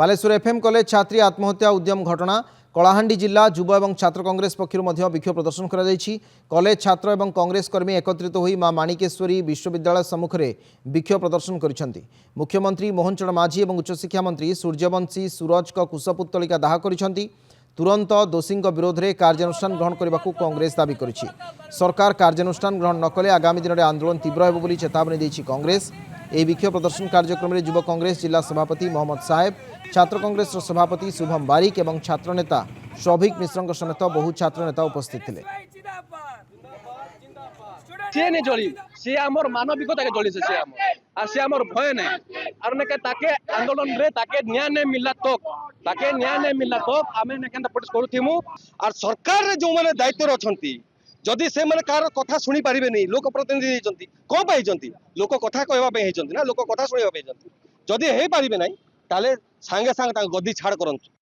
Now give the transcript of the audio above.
Baleshwar FM college छात्री आत्महत्या उद्यम घटना कलाहांडी जिला युवा और छात्र कांग्रेस पक्षर विक्षोभ प्रदर्शन कॉलेज छात्र और कांग्रेस कर्मी एकत्रित होई मां माणिकेश्वरी विश्वविद्यालय सम्मुख में विक्षोभ प्रदर्शन कर मुख्यमंत्री मोहन चरण माझी और उच्चशिक्षा मंत्री सूर्यवंशी सूरज को कुशपुत्तलिका दाह कर तुरंत दोषी विरोध में कार्यानुष्ठान ग्रहण करने को कांग्रेस दाबी कर सरकार कार्यानुष्ठान ग्रहण नकले आगामी दिन में आंदोलन तीव्र होब चेतावनी देछि कांग्रेस। यह विक्षोभ प्रदर्शन कार्यक्रम में युव कांग्रेस जिला सभापति मोहम्मद साहेब, छात्र कांग्रेस सभापति शुभम बारिक और छात्र नेता सौभिक मिश्र समेत बहु छात्र नेता उपस्थित थे। सी नहीं जली सी आमर मानविकता के जली से आमर भय नहीं और ने ताके आंदोलन रे ताके न्याय नहीं मिलला तो आमे ने केंद्र प्रोटेस्ट करूथिमु और सरकार रे जो माने दायित्व रे अछंती जदि से माने कार कथा सुनी पारिबे नहीं लोक प्रतिनिधि हेचंती को पाई जंती लोक कथा कहबा पे हेचंती ना लोक कथा सुनिबा पे हेचंती जदि हे पारिबे नहीं ताले संगे संग ता गद्दी छाड़ करंतु।